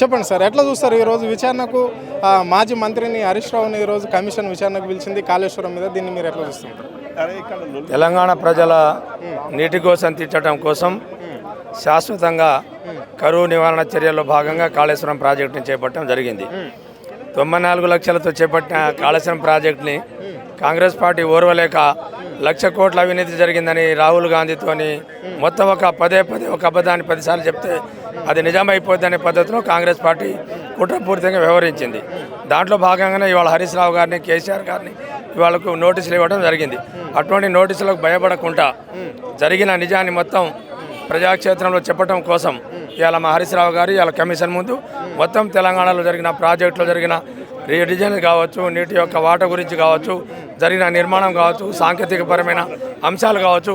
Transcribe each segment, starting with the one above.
చెప్పండి సార్, ఎట్లా చూస్తారు ఈరోజు విచారణకు మాజీ మంత్రిని హరీష్ రావుని ఈరోజు కమిషన్ విచారణకు పిలిచింది కాళేశ్వరం మీద, దీన్ని మీరు ఎట్లా చూస్తుంటారు? తెలంగాణ ప్రజల నీటి కోసం తీర్చడం కోసం శాశ్వతంగా కరువు నివారణ చర్యల్లో భాగంగా కాళేశ్వరం ప్రాజెక్టుని చేపట్టడం జరిగింది. 94 లక్షలతో చేపట్టిన కాళేశ్వరం ప్రాజెక్టుని కాంగ్రెస్ పార్టీ ఓర్వలేక 1,00,000 కోట్ల అవినీతి జరిగిందని రాహుల్ గాంధీతోని మొత్తం పదే ఒక అబద్ధాన్ని 10 సార్లు చెప్తే అది నిజమైపోద్దనే పద్ధతిలో కాంగ్రెస్ పార్టీ కుట్రపూరితంగా వ్యవహరించింది. దాంట్లో భాగంగానే ఇవాళ హరీష్ రావు గారిని, కేసీఆర్ గారిని ఇవాళకు నోటీసులు ఇవ్వడం జరిగింది. అటువంటి నోటీసులకు భయపడకుండా జరిగిన నిజాన్ని మొత్తం ప్రజాక్షేత్రంలో చెప్పడం కోసం ఇవాళ మా హరీష్ రావు గారు ఇవాళ కమిషన్ ముందు మొత్తం తెలంగాణలో జరిగిన ప్రాజెక్టులో జరిగిన రీడిజైన్ కావచ్చు, నీటి యొక్క వాటర్ గురించి కావచ్చు, జరిగిన నిర్మాణం కావచ్చు, సాంకేతికపరమైన అంశాలు కావచ్చు,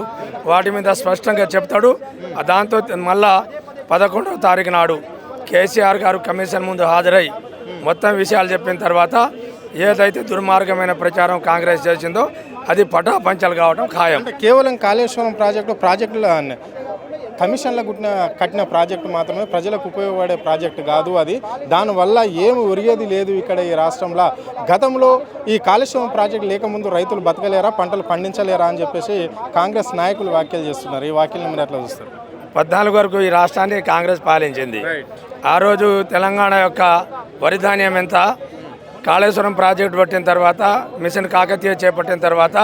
వాటి మీద స్పష్టంగా చెప్తాడు. దాంతో మళ్ళా 11వ తారీఖు నాడు కేసీఆర్ గారు కమిషన్ ముందు హాజరై మొత్తం విషయాలు చెప్పిన తర్వాత ఏదైతే దుర్మార్గమైన ప్రచారం కాంగ్రెస్ చేసిందో అది పటాపంచలు కావడం ఖాయం. కేవలం కాళేశ్వరం ప్రాజెక్టుల కమిషన్ల కట్టిన ప్రాజెక్టు మాత్రమే ప్రజలకు ఉపయోగపడే ప్రాజెక్టు కాదు అది. దానివల్ల ఏమి ఒరిగేది లేదు ఇక్కడ ఈ రాష్ట్రంలో. గతంలో ఈ కాళేశ్వరం ప్రాజెక్టు లేకముందు రైతులు బతకలేరా, పంటలు పండించలేరా అని చెప్పేసి కాంగ్రెస్ నాయకులు వ్యాఖ్యలు చేస్తున్నారు. ఈ వ్యాఖ్యలను మీరు ఎట్లా చూస్తారు? 14 వరకు ఈ రాష్ట్రాన్ని కాంగ్రెస్ పాలించింది. ఆ రోజు తెలంగాణ యొక్క వరి ధాన్యం ఎంత, కాళేశ్వరం ప్రాజెక్టు పట్టిన తర్వాత, మిషన్ కాకతీయ చేపట్టిన తర్వాత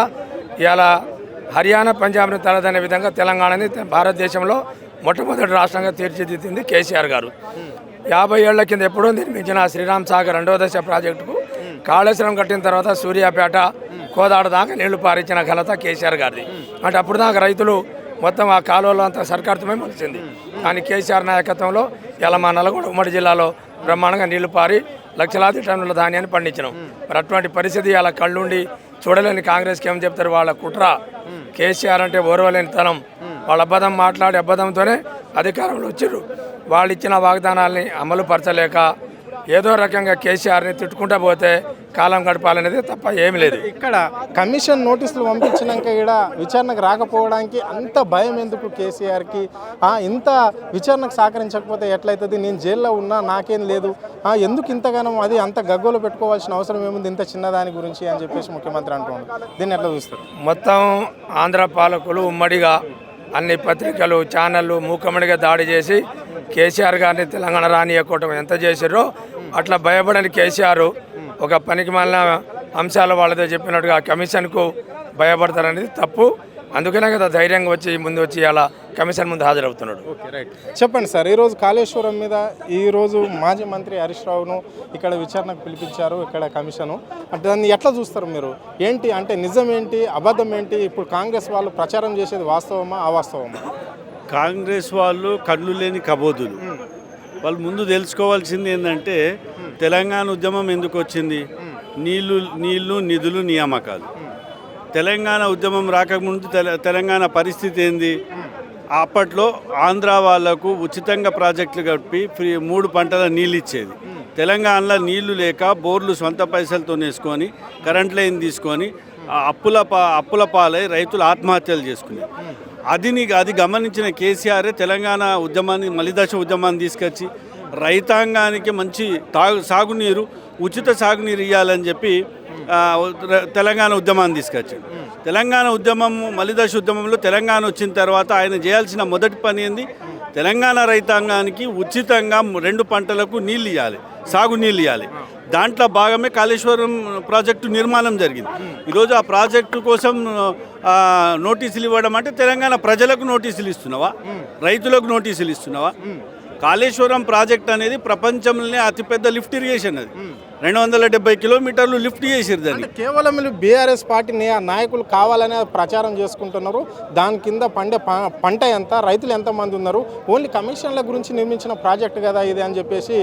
ఇవాళ హర్యానా, పంజాబ్ని తలదనే విధంగా తెలంగాణని భారతదేశంలో మొట్టమొదటి రాష్ట్రంగా తీర్చిదిద్దింది కేసీఆర్ గారు. 50 ఏళ్ల కింద ఎప్పుడూ నిర్మించిన శ్రీరామ్ సాగర్ 2వ దశ ప్రాజెక్టుకు కాళేశ్వరం కట్టిన తర్వాత సూర్యాపేట, కోదాడ దాకా నీళ్లు పారించిన ఘనత కేసీఆర్ గారిది. అంటే అప్పుడు దాకా రైతులు మొత్తం ఆ కాలువలో అంతా సర్కారుతమే మలిచింది. కానీ కేసీఆర్ నాయకత్వంలో ఇలా మా నల్గొండ ఉమ్మడి జిల్లాలో బ్రహ్మాండంగా నీళ్లు పారి లక్షలాది టన్నుల ధాన్యాన్ని పండించినాం. మరి అటువంటి పరిస్థితి అలా కళ్ళుండి చూడలేని కాంగ్రెస్కి ఏం చెప్తారు? వాళ్ళ కుట్ర. కేసీఆర్ అంటే ఓర్వలేని తనం. వాళ్ళ అబద్ధం మాట్లాడి అబద్ధంతోనే అధికారంలో వచ్చారు. వాళ్ళు ఇచ్చిన వాగ్దానాల్ని అమలు పరచలేక ఏదో రకంగా కేసీఆర్ని తిట్టుకుంటూ పోతే కాలం గడపాలనేది తప్ప ఏమి లేదు. ఇక్కడ కమిషన్ నోటీసులు పంపించినాక ఇక్కడ విచారణకు రాకపోవడానికి అంత భయం ఎందుకు కేసీఆర్కి? ఇంత విచారణకు సహకరించకపోతే ఎట్లయితుంది? నేను జైల్లో ఉన్నా, నాకేం లేదు, ఎందుకు ఇంతగానో అది అంత గగ్గోలు పెట్టుకోవాల్సిన అవసరం ఏముంది ఇంత చిన్నదాని గురించి అని చెప్పేసి ముఖ్యమంత్రి అంటున్నారు. దీన్ని ఎట్లా చూస్తారు? మొత్తం ఆంధ్ర పాలకులు ఉమ్మడిగా అన్ని పత్రికలు, ఛానళ్ళు మూకమ్మడిగా దాడి చేసి కేసీఆర్ గారిని తెలంగాణ రానియకోవటం ఎంత చేశారో అట్లా భయపడని కేసీఆర్ ఒక పనికి మాలిన అంశాలు వాళ్ళతో చెప్పినట్టుగా కమిషన్కు భయపడతారనేది తప్పు. అందుకనే కదా ధైర్యంగా వచ్చి ముందు వచ్చి అలా కమిషన్ ముందు హాజరవుతున్నాడు. Okay, right. చెప్పండి సార్, ఈరోజు కాళేశ్వరం మీద ఈరోజు మాజీ మంత్రి హరీష్ రావును ఇక్కడ విచారణకు పిలిపించారు ఇక్కడ కమిషను. అంటే దాన్ని ఎట్లా చూస్తారు మీరు? ఏంటి అంటే నిజం ఏంటి, అబద్ధం ఏంటి? ఇప్పుడు కాంగ్రెస్ వాళ్ళు ప్రచారం చేసేది వాస్తవమా, అవాస్తవమా? కాంగ్రెస్ వాళ్ళు కళ్ళు లేని కబోదులు. వాళ్ళు ముందు తెలుసుకోవాల్సింది ఏంటంటే తెలంగాణ ఉద్యమం ఎందుకు వచ్చింది? నీళ్లు, నిధులు, నియామకాలు. తెలంగాణ ఉద్యమం రాకముందు తెలంగాణ పరిస్థితి ఏంది? అప్పట్లో ఆంధ్ర వాళ్లకు ఉచితంగా ప్రాజెక్టులు కప్పి 3 పంటల నీళ్ళు ఇచ్చేది. తెలంగాణలో నీళ్లు లేక బోర్లు సొంత పైసలతో వేసుకొని కరెంట్ లైన్ తీసుకొని అప్పుల పాలై రైతులు ఆత్మహత్యలు చేసుకునేది. అది గమనించిన కేసీఆర్ తెలంగాణ ఉద్యమాన్ని, మలిదశ ఉద్యమాన్ని తీసుకొచ్చి రైతాంగానికి మంచి సాగునీరు, ఉచిత సాగునీరు ఇవ్వాలని చెప్పి తెలంగాణ ఉద్యమాన్ని తీసుకొచ్చాడు. తెలంగాణ ఉద్యమము, మలిదశ ఉద్యమంలో తెలంగాణ వచ్చిన తర్వాత ఆయన చేయాల్సిన మొదటి పని ఏంది? తెలంగాణ రైతాంగానికి ఉచితంగా 2 పంటలకు నీళ్ళు ఇవ్వాలి, సాగునీళ్ళు ఇవ్వాలి. దాంట్లో భాగమే కాళేశ్వరం ప్రాజెక్టు నిర్మాణం జరిగింది. ఈరోజు ఆ ప్రాజెక్టు కోసం నోటీసులు ఇవ్వడం అంటే తెలంగాణ ప్రజలకు నోటీసులు ఇస్తున్నావా, రైతులకు నోటీసులు ఇస్తున్నావా? కాళేశ్వరం ప్రాజెక్ట్ అనేది ప్రపంచంలోనే అతిపెద్ద లిఫ్ట్ ఇరిగేషన్. అది 270 కిలోమీటర్లు లిఫ్ట్ చేసారు. దాన్ని కేవలం బీఆర్ఎస్ పార్టీ నాయకులు కావాలనే ప్రచారం చేసుకుంటున్నారు. దాని కింద పండే పంట ఎంత, రైతులు ఎంతమంది ఉన్నారు, ఓన్లీ కమిషన్ల గురించి నిర్మించిన ప్రాజెక్ట్ కదా ఇది అని చెప్పేసి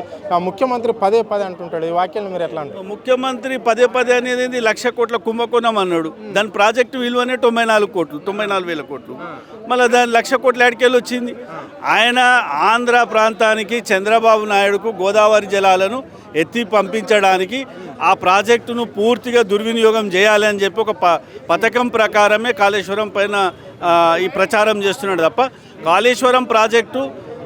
ముఖ్యమంత్రి పదే అంటుంటాడు. ఈ వాక్యాలు మీరు ఎట్లా అంటారు? ముఖ్యమంత్రి పదే అనేది 1,00,000 కోట్ల కుంభకోణం అన్నాడు. దాని ప్రాజెక్టు విలువనే 94,000 కోట్లు. మళ్ళీ దాని 1,00,000 కోట్ల ఏడికెళ్ళి వచ్చింది. ఆయన ఆంధ్ర ప్రాంతానికి చంద్రబాబు నాయుడుకు గోదావరి జలాలను ఎత్తి పంపించడానికి ఆ ప్రాజెక్టును పూర్తిగా దుర్వినియోగం చేయాలని చెప్పి ఒక పథకం ప్రకారమే కాళేశ్వరం పైన ఈ ప్రచారం చేస్తున్నాడు తప్ప కాళేశ్వరం ప్రాజెక్టు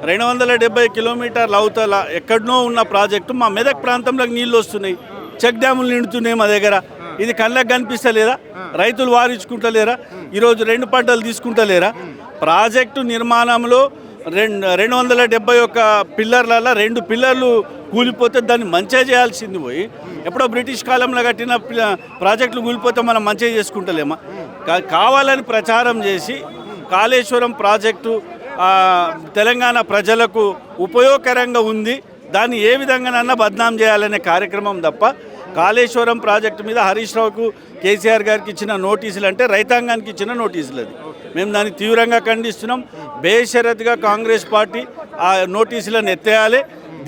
270 కిలోమీటర్ల అవతల ఎక్కడనో ఉన్న ప్రాజెక్టు మా మెదక్ ప్రాంతంలోకి నీళ్ళు వస్తున్నాయి, చెక్ డ్యాములు నిండుతున్నాయి మా దగ్గర. ఇది కళ్ళకు కనిపిస్తలేదా? రైతులు వారించుకుంటలేరా? ఈరోజు 2 పంటలు తీసుకుంటలేరా? ప్రాజెక్టు నిర్మాణంలో 271 పిల్లర్లలో 2 పిల్లర్లు కూలిపోతే దాన్ని మంచిగా చేయాల్సింది పోయి ఎప్పుడో బ్రిటిష్ కాలంలో కట్టిన ప్రాజెక్టులు కూలిపోతే మనం మంచిగా చేసుకుంటలేమా? కావాలని ప్రచారం చేసి కాళేశ్వరం ప్రాజెక్టు తెలంగాణ ప్రజలకు ఉపయోగకరంగా ఉంది, దాన్ని ఏ విధంగానన్నా బద్నాం చేయాలనే కార్యక్రమం తప్ప కాళేశ్వరం ప్రాజెక్టు మీద హరీష్ రావుకు కేసీఆర్ గారికి ఇచ్చిన నోటీసులు అంటే రైతాంగానికి ఇచ్చిన నోటీసులు. అది మేము దాన్ని తీవ్రంగా ఖండిస్తున్నాం. బేషరతుగా కాంగ్రెస్ పార్టీ ఆ నోటీసులను ఎత్తేయాలి.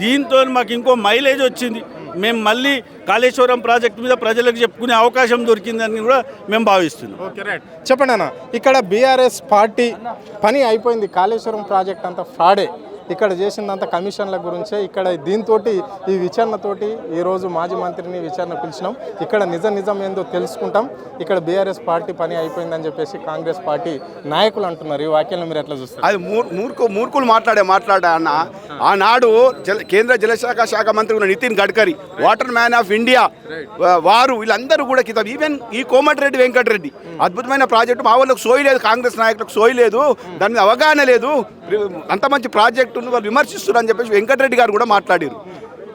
దీంతో మాకు ఇంకో మైలేజ్ వచ్చింది, మేము మళ్ళీ కాళేశ్వరం ప్రాజెక్టు మీద ప్రజలకు చెప్పుకునే అవకాశం దొరికిందని కూడా మేము భావిస్తున్నాం. Okay, right. చెప్పండి అన్న, ఇక్కడ బీఆర్ఎస్ పార్టీ పని అయిపోయింది, కాళేశ్వరం ప్రాజెక్ట్ అంతా ఫ్రాడే, ఇక్కడ చేసిందంత కమిషన్ల గురించే, ఇక్కడ దీంతో ఈ విచారణతోటి ఈరోజు మాజీ మంత్రిని విచారణ పిలిచినాం, ఇక్కడ నిజం ఏందో తెలుసుకుంటాం, ఇక్కడ బీఆర్ఎస్ పార్టీ పని అయిపోయిందని చెప్పేసి కాంగ్రెస్ పార్టీ నాయకులు అంటున్నారు. ఈ వాక్యాలను మీరు ఎట్లా చూస్తారు? అది మూర్ఖులు మాట్లాడా అన్న. ఆనాడు కేంద్ర జలశాఖ మంత్రి ఉన్న Nitin Gadkari, water man of India, వారు వీళ్ళందరూ కూడా కింద ఈవెన్ ఈ కోమటిరెడ్డి వెంకటరెడ్డి అద్భుతమైన ప్రాజెక్టు, మా వాళ్ళకి సోయి లేదు, కాంగ్రెస్ నాయకులకు సోయి లేదు, దాని మీద అవగాహన లేదు, అంత మంచి ప్రాజెక్టును వాళ్ళు విమర్శిస్తున్నారని చెప్పేసి వెంకటరెడ్డి గారు కూడా మాట్లాడారు.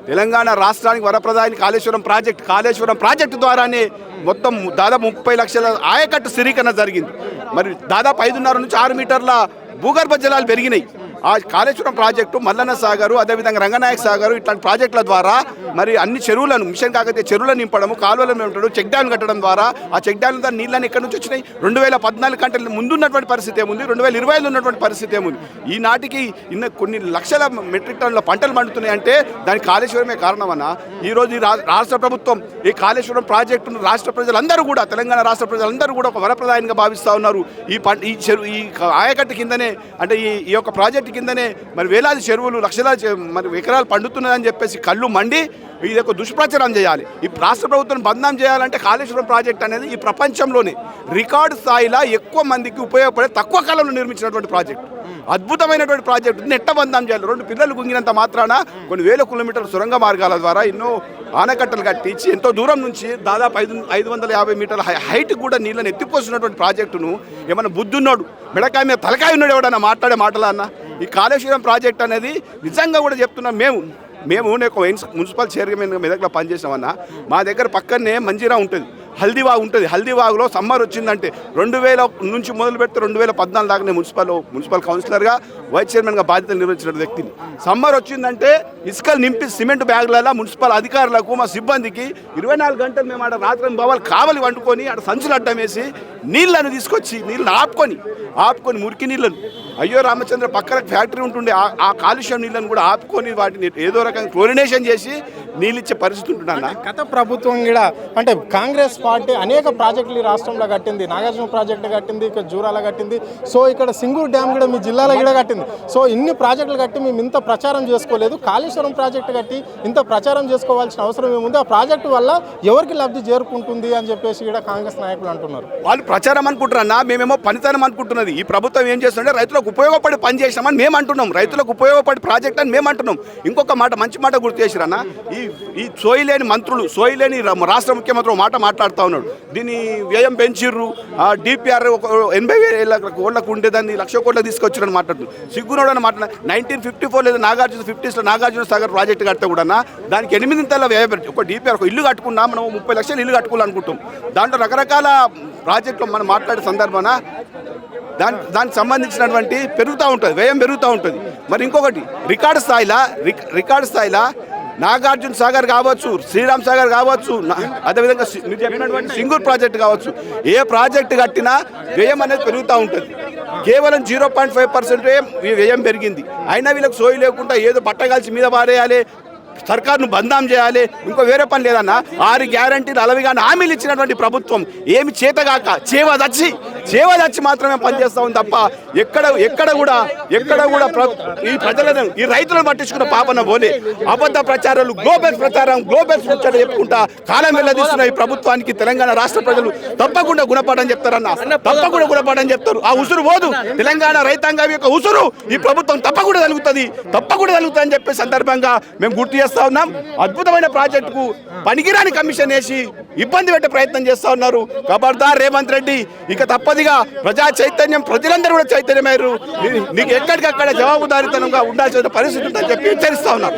తెలంగాణ రాష్ట్రానికి వరప్రదాయానికి కాళేశ్వరం ప్రాజెక్టు ద్వారానే మొత్తం దాదాపు 30 లక్షల ఆయకట్టు స్థిరీకరణ జరిగింది. మరి దాదాపు 5.5 నుంచి 6 మీటర్ల భూగర్భ జలాలు పెరిగినాయి. ఆ కాళేశ్వరం ప్రాజెక్టు, మల్లన్న సాగరు, అదేవిధంగా రంగనాయక సాగరు ఇట్లాంటి ప్రాజెక్టుల ద్వారా మరి అన్ని చెరువులను, మిషన్ కాకతే చెరువులను నింపడము, కాలువలను నింపడం, చెక్ డ్యామ్ కట్టడం ద్వారా ఆ చెక్ డ్యామ్ ద్వారా నీళ్ళని ఎక్కడి నుంచి వచ్చినాయి? 2014 కంటే ముందున్నటువంటి పరిస్థితి ఏముంది, 2020లో ఉన్నటువంటి పరిస్థితి ఏముంది? ఈనాటికి కొన్ని లక్షల మెట్రిక్ టన్నుల పంటలు పండుతున్నాయి అంటే దానికి కాళేశ్వరమే కారణమన్నా. ఈరోజు ఈ రాష్ట్ర ప్రభుత్వం ఈ కాళేశ్వరం ప్రాజెక్టును రాష్ట్ర ప్రజలందరూ కూడా, తెలంగాణ రాష్ట్ర ప్రజలందరూ కూడా ఒక వరప్రదాయంగా భావిస్తూ ఉన్నారు. ఈ ఆయకట్టు కిందనే, అంటే ఈ యొక్క ప్రాజెక్టు కిందనే మరి వేలాది చెరువులు, లక్షలాది మరి ఎకరాలు పండుతున్నదని చెప్పేసి కళ్ళు మండి ఇది ఒక దుష్ప్రచారం చేయాలి. ఈ రాష్ట్ర ప్రభుత్వం బదనాం చేయాలంటే కాళేశ్వరం ప్రాజెక్ట్ అనేది ఈ ప్రపంచంలోనే రికార్డు స్థాయిలో ఎక్కువ మందికి ఉపయోగపడే, తక్కువ కాలంలో నిర్మించినటువంటి ప్రాజెక్టు, అద్భుతమైనటువంటి ప్రాజెక్టు. నెట్ట బంధం చేయాలి. 2 పిల్లలు గుంగినంత మాత్రాన కొన్ని వేల కిలోమీటర్ల సొరంగ మార్గాల ద్వారా ఎన్నో ఆనకట్టలు కట్టించి ఎంతో దూరం నుంచి దాదాపు 550 మీటర్ల హైట్ కూడా నీళ్ళని ఎత్తిపోసినటువంటి ప్రాజెక్టును ఏమన్నా బుద్ధున్నాడు, మెడకాయ మీద తలకాయ ఉన్నాడు ఎవడన్నా మాట్లాడే మాటలా అన్న? ఈ కాళేశ్వరం ప్రాజెక్ట్ అనేది నిజంగా కూడా చెప్తున్నాం, మేము నేను మున్సిపల్ చైర్మన్గా మెదక్లో పనిచేసామన్నా. మా దగ్గర పక్కనే మంజీరా ఉంటుంది, హల్దీవాగు ఉంటుంది. హల్దీవాగులో సమ్మర్ వచ్చిందంటే 2000 నుంచి మొదలు పెడితే 2014 దాకా నేను మున్సిపల్ కౌన్సిలర్గా, వైస్ చైర్మన్గా బాధ్యతలు నిర్వహించిన వ్యక్తిని. సమ్మర్ వచ్చిందంటే ఇసుకలు నింపి సిమెంట్ బ్యాగులలో మున్సిపల్ అధికారులకు, మా సిబ్బందికి 24 గంటలు మేము ఆడ రాత్రి భవాలు కావలి వండుకొని ఆడ సంచులు అడ్డం వేసి నీళ్ళను తీసుకొచ్చి నీళ్ళని ఆపుకొని మురికి నీళ్ళను, అయ్యో రామచంద్ర పక్కన ఫ్యాక్టరీ ఉంటుండే ఆ కాలుష్యం నీళ్ళను కూడా ఆపుకొని వాటిని ఏదో రకంగా క్లోరినేషన్ చేసి నీళ్ళు ఇచ్చే పరిస్థితి ఉంటున్నా. గత ప్రభుత్వం కూడా అంటే కాంగ్రెస్ పార్టీ అనేక ప్రాజెక్టులు ఈ రాష్ట్రంలో కట్టింది. నాగార్జున ప్రాజెక్టు కట్టింది, ఇక్కడ జూరాల కట్టింది, సో ఇక్కడ సింగూరు డ్యామ్ కూడా మీ జిల్లాలో కూడా కట్టింది. సో ఇన్ని ప్రాజెక్టులు కట్టి మేము ఇంత ప్రచారం చేసుకోలేదు, కాళేశ్వరం ప్రాజెక్టు కట్టి ఇంత ప్రచారం చేసుకోవాల్సిన అవసరం ఏముంది? ఆ ప్రాజెక్టు వల్ల ఎవరికి లబ్ధి చేరుకుంటుంది అని చెప్పేసి కూడా కాంగ్రెస్ నాయకులు అంటున్నారు. వాళ్ళు ప్రచారం అనుకుంటున్నా, మేమేమో పనితనం అనుకుంటున్నది. ఈ ప్రభుత్వం ఏం చేస్తుంటే రైతులకు ఉపయోగపడి పని చేసినామని మేము అంటున్నాం, రైతులకు ఉపయోగపడి ప్రాజెక్ట్ అని మేము అంటున్నాం. ఇంకొక మాట, మంచి మాట గుర్తు చేసిరన్న, ఈ సోయిలేని మంత్రులు, సోయిలేని రాష్ట్ర ముఖ్యమంత్రి మాట మాట్లాడుతూ ఉన్నాడు. దీన్ని వ్యయం పెంచిర్రు, డిపిఆర్ 80,000 కోట్లకు ఉండేదాన్ని 1,00,000 కోట్లకు తీసుకొచ్చారని మాట్లాడుతుంది. సిగ్గునోడు అని మాట్లాడు. 1954 లేదా 50s నాగార్జున సాగర్ ప్రాజెక్టు కడితే కూడా దానికి 8 వ్యయం పెట్టి ఒక డిపిఆర్, ఒక ఇల్లు కట్టుకున్నా మనం 30 లక్షలు ఇల్లు కట్టుకోవాలనుకుంటాం. దాంట్లో రకరకాల ప్రాజెక్టులు మనం మాట్లాడే సందర్భాన దానికి సంబంధించినటువంటి పెరుగుతూ ఉంటుంది, వ్యయం పెరుగుతూ ఉంటుంది. మరి ఇంకొకటి రికార్డు స్థాయిలో నాగార్జున సాగర్ కావచ్చు, శ్రీరామ్ సాగర్ కావచ్చు, అదేవిధంగా మీరు చెప్పినటువంటి సింగూర్ ప్రాజెక్టు కావచ్చు, ఏ ప్రాజెక్టు కట్టినా వ్యయం అనేది పెరుగుతూ ఉంటుంది. కేవలం 0.5% వ్యయం పెరిగింది. అయినా వీళ్ళకి సోయి లేకుండా ఏదో బట్టగాల్చి మీద పారేయాలి, సర్కారును బందాం చేయాలి, ఇంకో వేరే పని లేదన్న. 6 గ్యారంటీలు అలవిగానే హామీలు ఇచ్చినటువంటి ప్రభుత్వం ఏమి చేతగాక చేవదచ్చి సేవ దచ్చి మాత్రమే పనిచేస్తా ఉంది తప్ప ఎక్కడ కూడా ఈ ప్రజలను ఈ రైతులను పట్టించుకున్న పాపన పోలే. అబద్ధ ప్రచారాలు, గ్లోబల్ ప్రచారం చెప్పుకుంటా కాలం వెళ్ళదీస్తున్న ఈ ప్రభుత్వానికి తెలంగాణ రాష్ట్ర ప్రజలు తప్పకుండా గుణపాఠం చెప్తారన్న, తప్పకుండా గుణపాఠం చెప్తారు. ఆ ఉసురు పోదు, తెలంగాణ రైతాంగం యొక్క ఉసురు ఈ ప్రభుత్వం తప్పకుండా కలుగుతుంది అని చెప్పే సందర్భంగా మేము గుర్తు చేస్తా ఉన్నాం. అద్భుతమైన ప్రాజెక్టుకు పనికిరాని కమిషన్ వేసి ఇబ్బంది పెట్టే ప్రయత్నం చేస్తా ఉన్నారు. ఖబర్దార్ రేవంత్ రెడ్డి, ఇక తప్పదిగా ప్రజా చైతన్యం, ప్రజలందరూ కూడా చైతన్యమయ్యారు. నీకు ఎక్కడికక్కడ జవాబుదారీతనంగా ఉండాల్సిన పరిస్థితి ఉందని చెప్పి హెచ్చరిస్తా ఉన్నారు.